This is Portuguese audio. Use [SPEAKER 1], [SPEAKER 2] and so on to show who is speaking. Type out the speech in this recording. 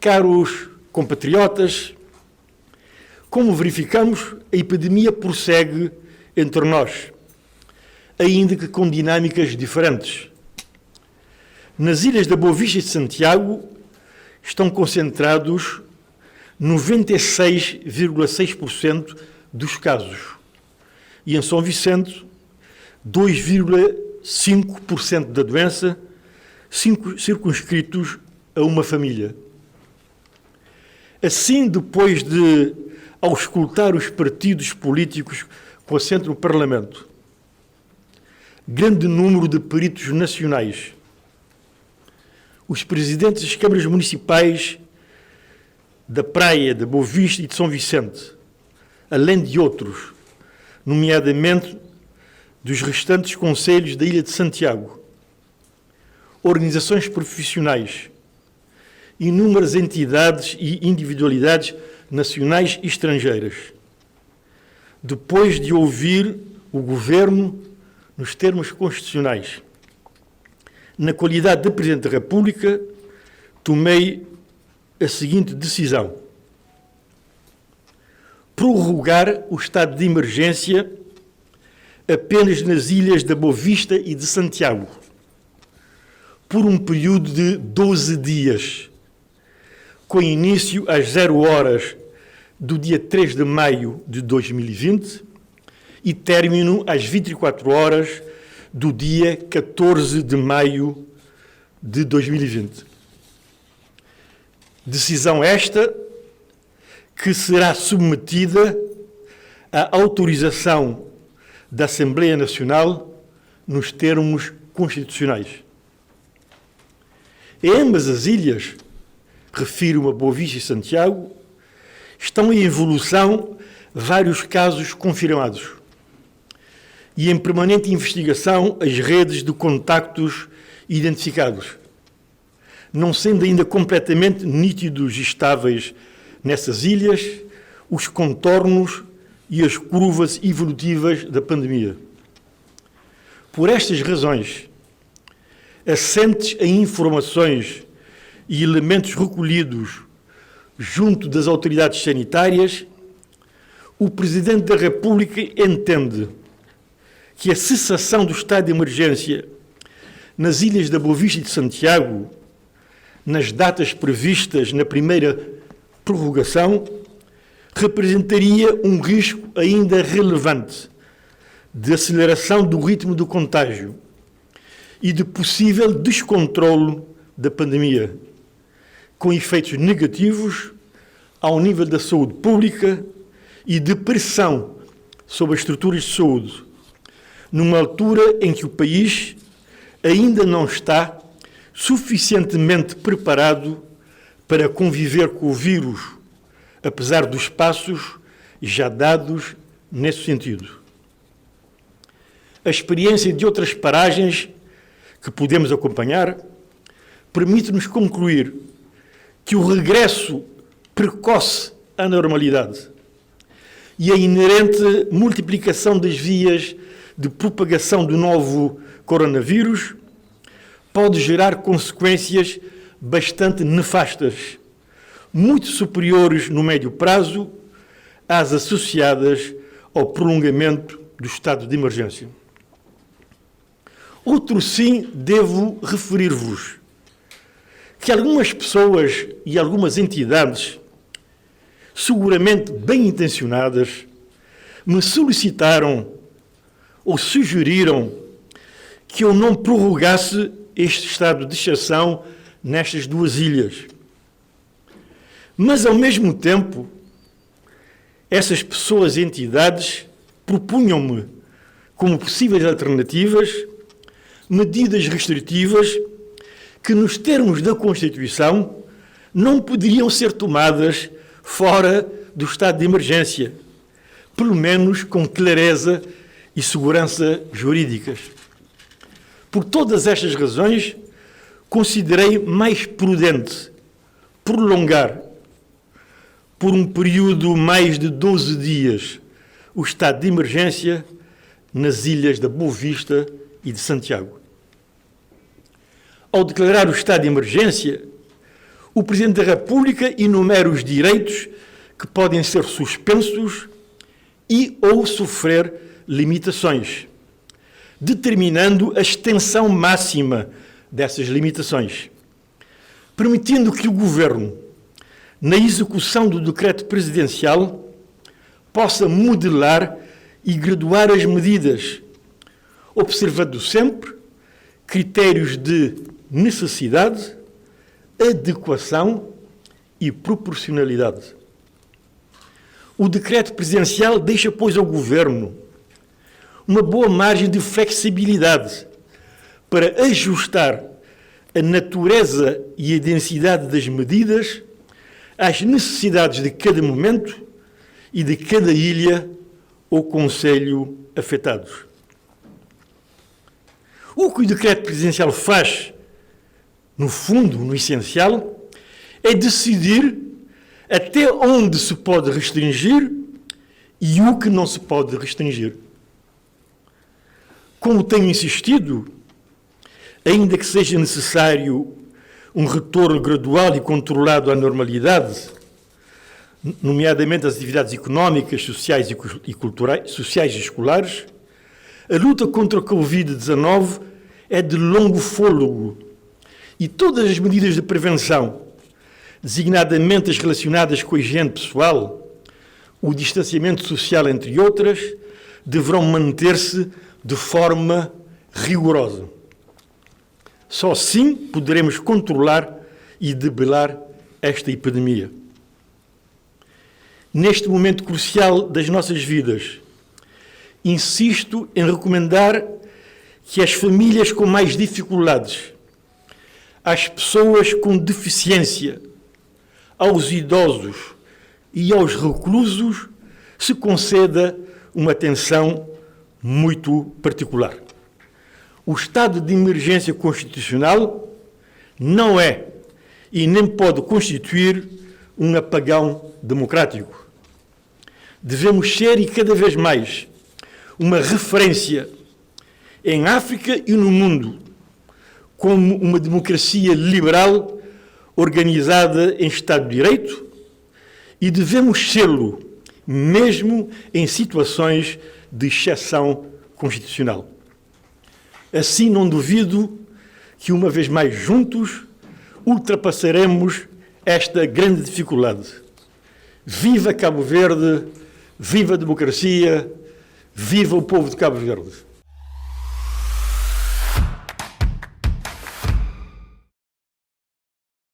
[SPEAKER 1] Caros compatriotas, como verificamos, a epidemia prossegue entre nós, ainda que com dinâmicas diferentes. Nas ilhas da Boa Vista e de Santiago estão concentrados 96,6% dos casos e em São Vicente 2,5% da doença, circunscritos a uma família. Assim, depois de auscultar os partidos políticos com assento no Parlamento, grande número de peritos nacionais, os presidentes das câmaras municipais da Praia, de Boa Vista e de São Vicente, além de outros, nomeadamente dos restantes concelhos da Ilha de Santiago, organizações profissionais, inúmeras entidades e individualidades nacionais e estrangeiras. Depois de ouvir o Governo nos termos constitucionais, na qualidade de Presidente da República, tomei a seguinte decisão: prorrogar o estado de emergência apenas nas ilhas da Boa Vista e de Santiago, por um período de 12 dias, com início às 0 horas do dia 3 de maio de 2020 e término às 24 horas do dia 14 de maio de 2020. Decisão esta que será submetida à autorização da Assembleia Nacional nos termos constitucionais. Em ambas as ilhas, refiro-me a Boa Vista e Santiago, estão em evolução vários casos confirmados e em permanente investigação as redes de contactos identificados, não sendo ainda completamente nítidos e estáveis nessas ilhas os contornos e as curvas evolutivas da pandemia. Por estas razões, assentes em informações e elementos recolhidos junto das autoridades sanitárias, o Presidente da República entende que a cessação do estado de emergência nas ilhas da Boa Vista e de Santiago, nas datas previstas na primeira prorrogação, representaria um risco ainda relevante de aceleração do ritmo do contágio e de possível descontrolo da pandemia, com efeitos negativos ao nível da saúde pública e de pressão sobre as estruturas de saúde, numa altura em que o país ainda não está suficientemente preparado para conviver com o vírus, apesar dos passos já dados nesse sentido. A experiência de outras paragens que podemos acompanhar permite-nos concluir que o regresso precoce à normalidade e a inerente multiplicação das vias de propagação do novo coronavírus pode gerar consequências bastante nefastas, muito superiores no médio prazo às associadas ao prolongamento do estado de emergência. Outro sim, devo referir-vos que algumas pessoas e algumas entidades, seguramente bem intencionadas, me solicitaram ou sugeriram que eu não prorrogasse este estado de exceção nestas duas ilhas. Mas, ao mesmo tempo, essas pessoas e entidades propunham-me, como possíveis alternativas, medidas restritivas que, nos termos da Constituição, não poderiam ser tomadas fora do estado de emergência, pelo menos com clareza e segurança jurídicas. Por todas estas razões, considerei mais prudente prolongar por um período mais de 12 dias o estado de emergência nas ilhas da Boa Vista e de Santiago. Ao declarar o estado de emergência, o Presidente da República enumera os direitos que podem ser suspensos e ou sofrer limitações, determinando a extensão máxima dessas limitações, permitindo que o Governo, na execução do decreto presidencial, possa modelar e graduar as medidas, observando sempre critérios de necessidade, adequação e proporcionalidade. O decreto presidencial deixa, pois, ao Governo uma boa margem de flexibilidade para ajustar a natureza e a densidade das medidas às necessidades de cada momento e de cada ilha ou concelho afetados. O que o decreto presidencial faz, no fundo, no essencial, é decidir até onde se pode restringir e o que não se pode restringir. Como tenho insistido, ainda que seja necessário um retorno gradual e controlado à normalidade, nomeadamente às atividades económicas, sociais e culturais, sociais e escolares, a luta contra a Covid-19 é de longo fôlego e todas as medidas de prevenção, designadamente as relacionadas com a higiene pessoal, o distanciamento social, entre outras, deverão manter-se de forma rigorosa. Só assim poderemos controlar e debelar esta epidemia. Neste momento crucial das nossas vidas, insisto em recomendar que as famílias com mais dificuldades, às pessoas com deficiência, aos idosos e aos reclusos se conceda uma atenção muito particular. O estado de emergência constitucional não é e nem pode constituir um apagão democrático. Devemos ser, e cada vez mais, uma referência em África e no mundo, como uma democracia liberal organizada em Estado de Direito, e devemos sê-lo mesmo em situações de exceção constitucional. Assim, não duvido que, uma vez mais juntos, ultrapassaremos esta grande dificuldade. Viva Cabo Verde, viva a democracia, viva o povo de Cabo Verde!